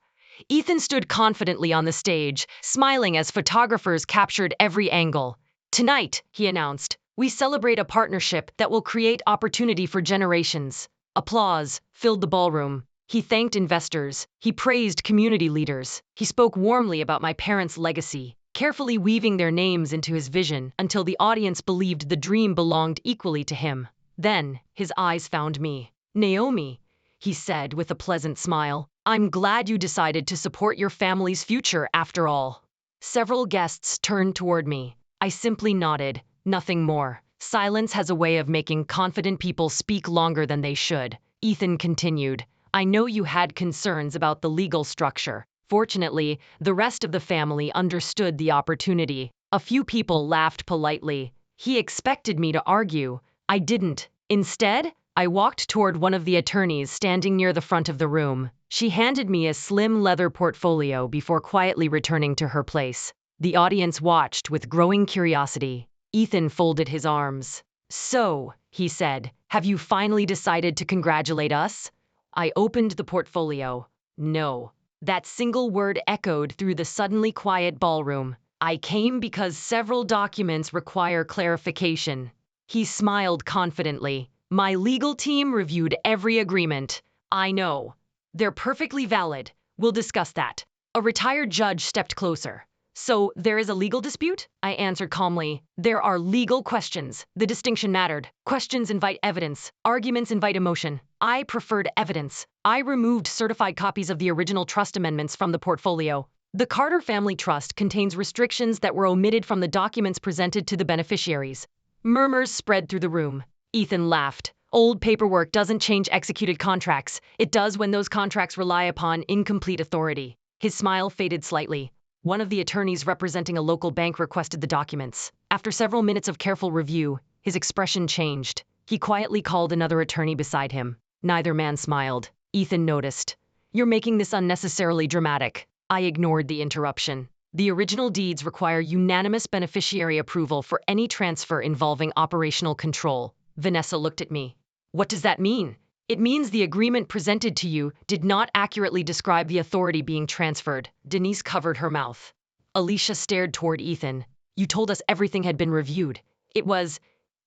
Ethan stood confidently on the stage, smiling as photographers captured every angle. "Tonight," he announced, "we celebrate a partnership that will create opportunity for generations." Applause filled the ballroom. He thanked investors. He praised community leaders. He spoke warmly about my parents' legacy, carefully weaving their names into his vision until the audience believed the dream belonged equally to him. Then, his eyes found me. "Naomi," he said with a pleasant smile, "I'm glad you decided to support your family's future after all." Several guests turned toward me. I simply nodded, nothing more. Silence has a way of making confident people speak longer than they should. Ethan continued, "I know you had concerns about the legal structure. Fortunately, the rest of the family understood the opportunity." A few people laughed politely. He expected me to argue. I didn't. Instead, I walked toward one of the attorneys standing near the front of the room. She handed me a slim leather portfolio before quietly returning to her place. The audience watched with growing curiosity. Ethan folded his arms. "So," he said, "have you finally decided to congratulate us?" I opened the portfolio. "No." That single word echoed through the suddenly quiet ballroom. "I came because several documents require clarification." He smiled confidently. "My legal team reviewed every agreement." "I know. They're perfectly valid. We'll discuss that." A retired judge stepped closer. "So, there is a legal dispute?" I answered calmly. "There are legal questions." The distinction mattered. Questions invite evidence. Arguments invite emotion. I preferred evidence. I removed certified copies of the original trust amendments from the portfolio. The Carter Family Trust contains restrictions that were omitted from the documents presented to the beneficiaries. Murmurs spread through the room. Ethan laughed. "Old paperwork doesn't change executed contracts. It does when those contracts rely upon incomplete authority." His smile faded slightly. One of the attorneys representing a local bank requested the documents. After several minutes of careful review, his expression changed. He quietly called another attorney beside him. Neither man smiled. Ethan noticed. "You're making this unnecessarily dramatic." I ignored the interruption. "The original deeds require unanimous beneficiary approval for any transfer involving operational control." Vanessa looked at me. "What does that mean?" "It means the agreement presented to you did not accurately describe the authority being transferred." Denise covered her mouth. Alicia stared toward Ethan. "You told us everything had been reviewed." "It was,"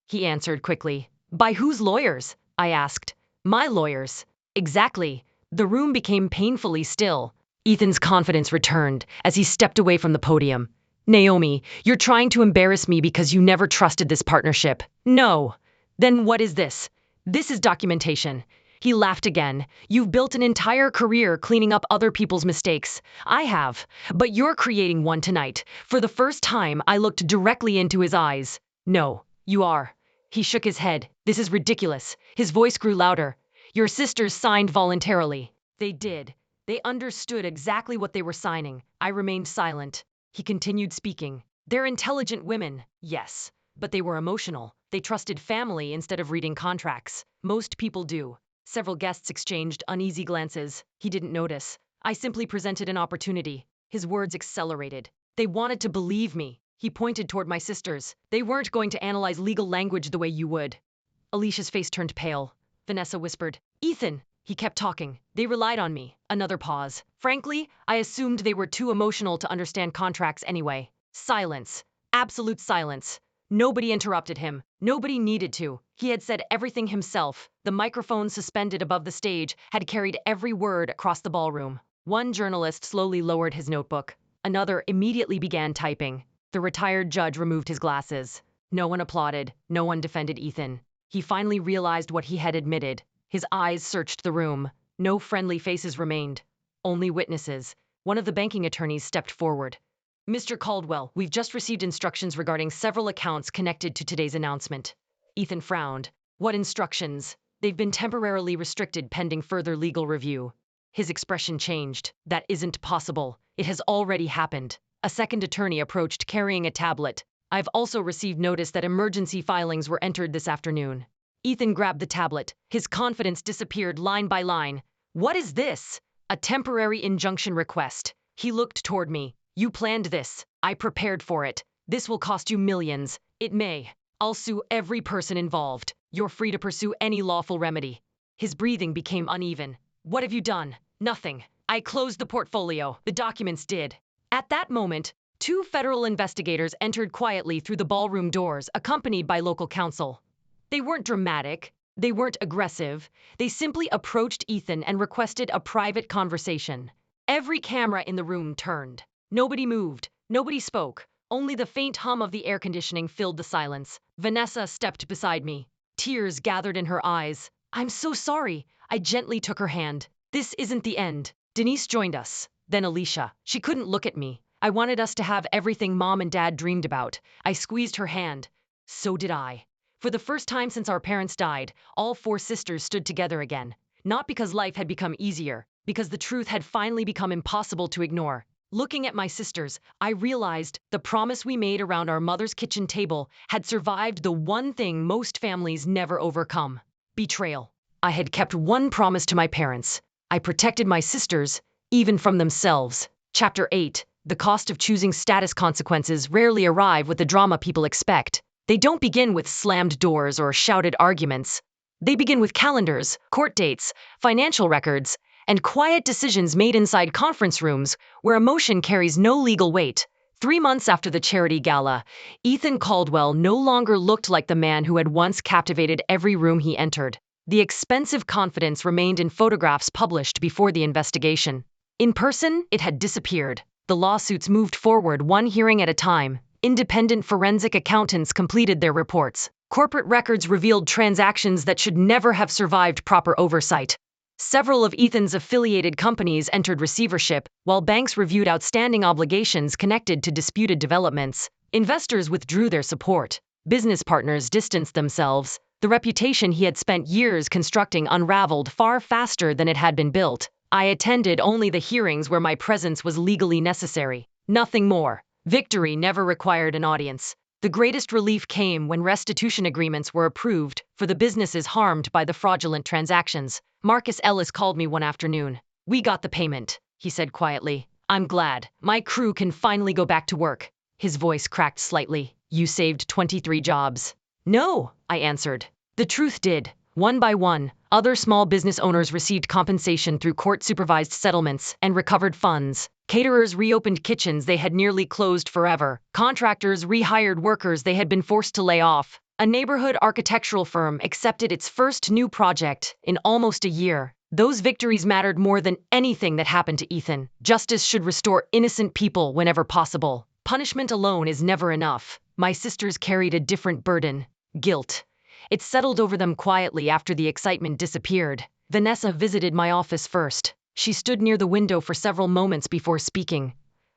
he answered quickly. "By whose lawyers?" I asked. "My lawyers." "Exactly." The room became painfully still. Ethan's confidence returned as he stepped away from the podium. "Naomi, you're trying to embarrass me because you never trusted this partnership." "No." "Then what is this?" "This is documentation." He laughed again. "You've built an entire career cleaning up other people's mistakes. I have. But you're creating one tonight." For the first time, I looked directly into his eyes. "No, you are." He shook his head. "This is ridiculous." His voice grew louder. "Your sisters signed voluntarily." "They did. They understood exactly what they were signing." I remained silent. He continued speaking. "They're intelligent women, yes. But they were emotional. They trusted family instead of reading contracts. Most people do." Several guests exchanged uneasy glances. He didn't notice. I simply presented an opportunity. His words accelerated. "They wanted to believe me." He pointed toward my sisters. "They weren't going to analyze legal language the way you would." Alicia's face turned pale. Vanessa whispered, "Ethan." He kept talking. "They relied on me." Another pause. "Frankly, I assumed they were too emotional to understand contracts anyway." Silence. Absolute silence. Nobody interrupted him. Nobody needed to. He had said everything himself. The microphone suspended above the stage had carried every word across the ballroom. One journalist slowly lowered his notebook. Another immediately began typing. The retired judge removed his glasses. No one applauded. No one defended Ethan. He finally realized what he had admitted. His eyes searched the room. No friendly faces remained. Only witnesses. One of the banking attorneys stepped forward. Mr. Caldwell, we've just received instructions regarding several accounts connected to today's announcement. Ethan frowned. What instructions? They've been temporarily restricted pending further legal review. His expression changed. That isn't possible. It has already happened. A second attorney approached carrying a tablet. I've also received notice that emergency filings were entered this afternoon. Ethan grabbed the tablet. His confidence disappeared line by line. What is this? A temporary injunction request. He looked toward me. You planned this. I prepared for it. This will cost you millions. It may. I'll sue every person involved. You're free to pursue any lawful remedy. His breathing became uneven. What have you done? Nothing. I closed the portfolio. The documents did. At that moment, two federal investigators entered quietly through the ballroom doors, accompanied by local counsel. They weren't dramatic. They weren't aggressive. They simply approached Ethan and requested a private conversation. Every camera in the room turned. Nobody moved. Nobody spoke. Only the faint hum of the air conditioning filled the silence. Vanessa stepped beside me. Tears gathered in her eyes. I'm so sorry. I gently took her hand. This isn't the end. Denise joined us. Then Alicia. She couldn't look at me. I wanted us to have everything Mom and Dad dreamed about. I squeezed her hand. So did I. For the first time since our parents died, all four sisters stood together again. Not because life had become easier, because the truth had finally become impossible to ignore. Looking at my sisters, I realized the promise we made around our mother's kitchen table had survived the one thing most families never overcome: betrayal. I had kept one promise to my parents. I protected my sisters, even from themselves. Chapter 8. The cost of choosing status. Consequences rarely arrive with the drama people expect. They don't begin with slammed doors or shouted arguments. They begin with calendars, court dates, financial records, and quiet decisions made inside conference rooms where emotion carries no legal weight. 3 months after the charity gala, Ethan Caldwell no longer looked like the man who had once captivated every room he entered. The expensive confidence remained in photographs published before the investigation. In person, it had disappeared. The lawsuits moved forward one hearing at a time. Independent forensic accountants completed their reports. Corporate records revealed transactions that should never have survived proper oversight. Several of Ethan's affiliated companies entered receivership, while banks reviewed outstanding obligations connected to disputed developments. Investors withdrew their support. Business partners distanced themselves. The reputation he had spent years constructing unraveled far faster than it had been built. I attended only the hearings where my presence was legally necessary. Nothing more. Victory never required an audience. The greatest relief came when restitution agreements were approved for the businesses harmed by the fraudulent transactions. Marcus Ellis called me one afternoon. We got the payment, he said quietly. I'm glad. My crew can finally go back to work. His voice cracked slightly. You saved 23 jobs. No, I answered. The truth did. One by one, other small business owners received compensation through court-supervised settlements and recovered funds. Caterers reopened kitchens they had nearly closed forever. Contractors rehired workers they had been forced to lay off. A neighborhood architectural firm accepted its first new project in almost a year. Those victories mattered more than anything that happened to Ethan. Justice should restore innocent people whenever possible. Punishment alone is never enough. My sisters carried a different burden: guilt. It settled over them quietly after the excitement disappeared. Vanessa visited my office first. She stood near the window for several moments before speaking.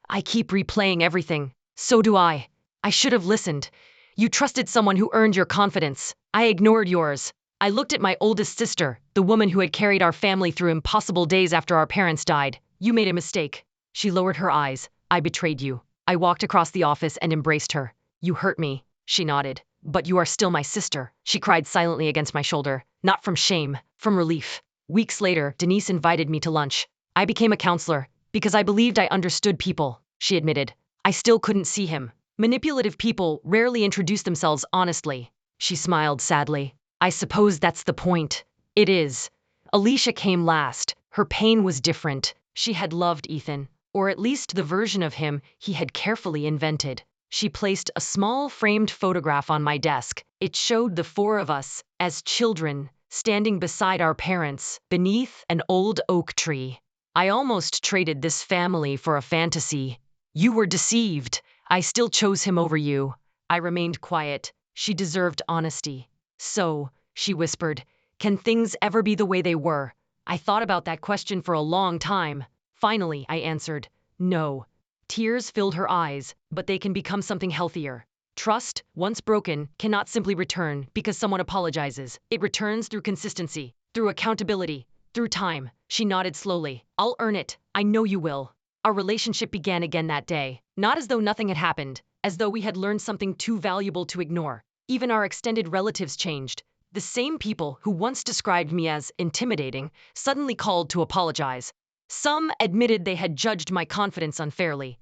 I keep replaying everything. So do I. I should have listened. You trusted someone who earned your confidence. I ignored yours. I looked at my oldest sister, the woman who had carried our family through impossible days after our parents died. You made a mistake. She lowered her eyes. I betrayed you. I walked across the office and embraced her. You hurt me. She nodded. But you are still my sister. She cried silently against my shoulder. Not from shame, from relief. Weeks later, Denise invited me to lunch. I became a counselor because I believed I understood people, she admitted. I still couldn't see him. Manipulative people rarely introduce themselves honestly. She smiled sadly. I suppose that's the point. It is. Alicia came last. Her pain was different. She had loved Ethan, or at least the version of him he had carefully invented. She placed a small framed photograph on my desk. It showed the four of us, as children, standing beside our parents, beneath an old oak tree. I almost traded this family for a fantasy. You were deceived. I still chose him over you. I remained quiet. She deserved honesty. So, she whispered, can things ever be the way they were? I thought about that question for a long time. Finally, I answered, no. Tears filled her eyes, but they can become something healthier. Trust, once broken, cannot simply return because someone apologizes. It returns through consistency, through accountability, through time. She nodded slowly. I'll earn it. I know you will. Our relationship began again that day, not as though nothing had happened, as though we had learned something too valuable to ignore. Even our extended relatives changed. The same people who once described me as intimidating suddenly called to apologize. Some admitted they had judged my confidence unfairly.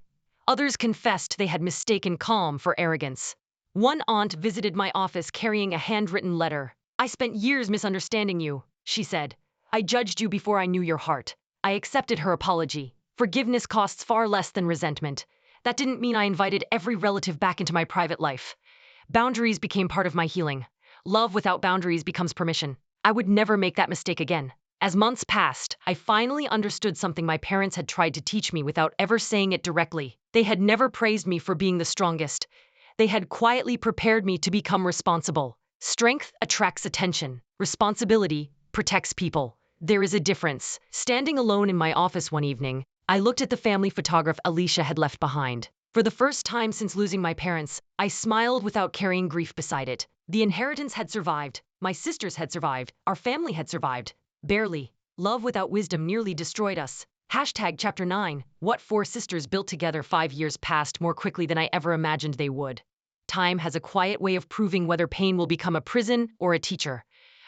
Others confessed they had mistaken calm for arrogance. One aunt visited my office carrying a handwritten letter. I spent years misunderstanding you, she said. I judged you before I knew your heart. I accepted her apology. Forgiveness costs far less than resentment. That didn't mean I invited every relative back into my private life. Boundaries became part of my healing. Love without boundaries becomes permission. I would never make that mistake again. As months passed, I finally understood something my parents had tried to teach me without ever saying it directly. They had never praised me for being the strongest. They had quietly prepared me to become responsible. Strength attracts attention. Responsibility protects people. There is a difference. Standing alone in my office one evening, I looked at the family photograph Alicia had left behind. For the first time since losing my parents, I smiled without carrying grief beside it. The inheritance had survived. My sisters had survived. Our family had survived. Barely. Love without wisdom nearly destroyed us. Chapter 9. What four sisters built together. 5 years passed more quickly than I ever imagined they would. Time has a quiet way of proving whether pain will become a prison or a teacher.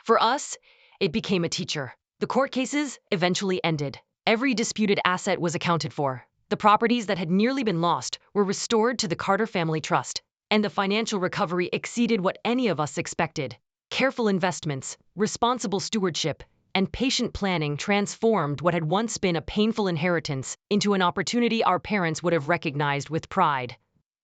For us, it became a teacher. The court cases eventually ended. Every disputed asset was accounted for. The properties that had nearly been lost were restored to the Carter family trust, and the financial recovery exceeded what any of us expected. Careful investments, responsible stewardship, and patient planning transformed what had once been a painful inheritance into an opportunity our parents would have recognized with pride.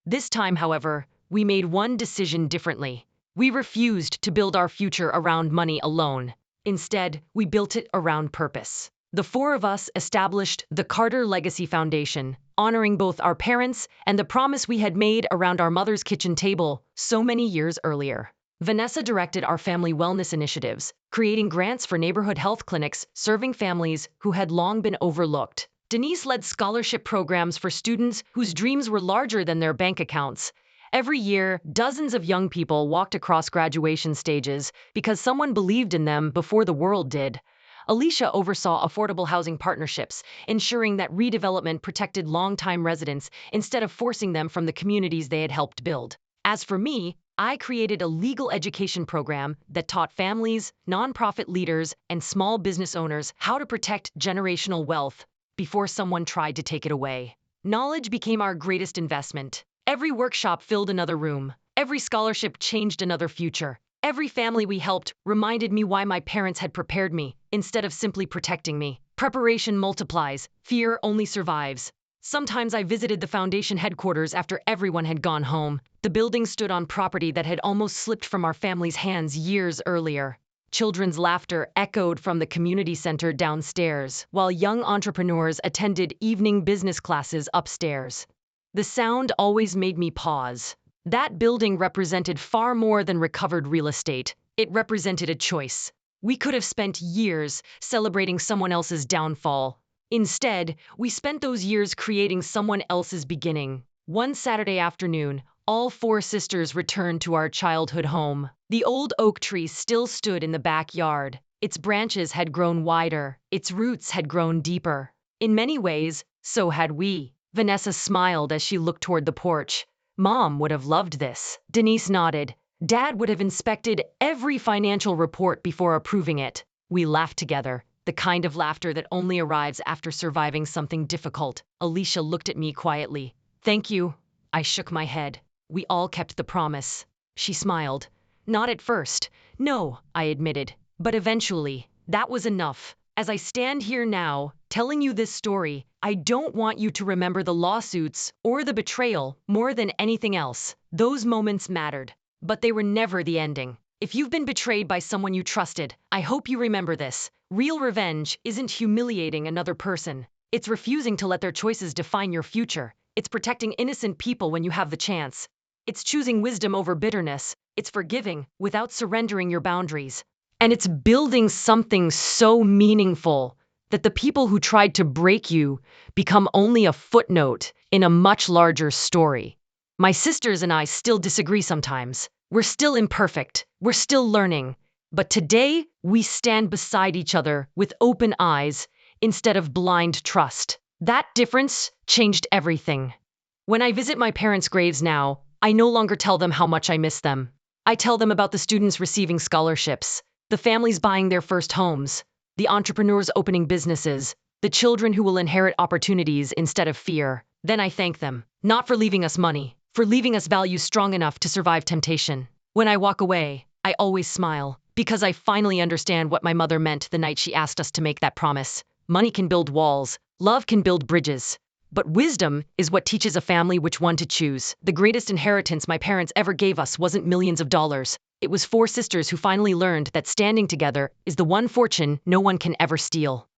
This time, however, we made one decision differently. We refused to build our future around money alone. Instead, we built it around purpose. The four of us established the Carter Legacy Foundation, honoring both our parents and the promise we had made around our mother's kitchen table so many years earlier. Vanessa directed our family wellness initiatives, creating grants for neighborhood health clinics serving families who had long been overlooked. Denise led scholarship programs for students whose dreams were larger than their bank accounts. Every year, dozens of young people walked across graduation stages because someone believed in them before the world did. Alicia oversaw affordable housing partnerships, ensuring that redevelopment protected longtime residents instead of forcing them from the communities they had helped build. As for me, I created a legal education program that taught families, nonprofit leaders, and small business owners how to protect generational wealth before someone tried to take it away. Knowledge became our greatest investment. Every workshop filled another room. Every scholarship changed another future. Every family we helped reminded me why my parents had prepared me, instead of simply protecting me. Preparation multiplies, fear only survives. Sometimes I visited the foundation headquarters after everyone had gone home. The building stood on property that had almost slipped from our family's hands years earlier. Children's laughter echoed from the community center downstairs, while young entrepreneurs attended evening business classes upstairs. The sound always made me pause. That building represented far more than recovered real estate. It represented a choice. We could have spent years celebrating someone else's downfall. Instead, we spent those years creating someone else's beginning. One Saturday afternoon, all four sisters returned to our childhood home. The old oak tree still stood in the backyard. Its branches had grown wider. Its roots had grown deeper. In many ways, so had we. Vanessa smiled as she looked toward the porch. Mom would have loved this. Denise nodded. Dad would have inspected every financial report before approving it. We laughed together, the kind of laughter that only arrives after surviving something difficult. Alicia looked at me quietly. Thank you. I shook my head. We all kept the promise. She smiled. Not at first. No, I admitted. But eventually, that was enough. As I stand here now, telling you this story, I don't want you to remember the lawsuits or the betrayal more than anything else. Those moments mattered, but they were never the ending. If you've been betrayed by someone you trusted, I hope you remember this. Real revenge isn't humiliating another person. It's refusing to let their choices define your future. It's protecting innocent people when you have the chance. It's choosing wisdom over bitterness. It's forgiving without surrendering your boundaries. And it's building something so meaningful that the people who tried to break you become only a footnote in a much larger story. My sisters and I still disagree sometimes. We're still imperfect. We're still learning. But today, we stand beside each other with open eyes instead of blind trust. That difference changed everything. When I visit my parents' graves now, I no longer tell them how much I miss them. I tell them about the students receiving scholarships, the families buying their first homes, the entrepreneurs opening businesses, the children who will inherit opportunities instead of fear. Then I thank them, not for leaving us money, for leaving us values strong enough to survive temptation. When I walk away, I always smile, because I finally understand what my mother meant the night she asked us to make that promise. Money can build walls, love can build bridges. But wisdom is what teaches a family which one to choose. The greatest inheritance my parents ever gave us wasn't millions of dollars. It was 4 sisters who finally learned that standing together is the one fortune no one can ever steal.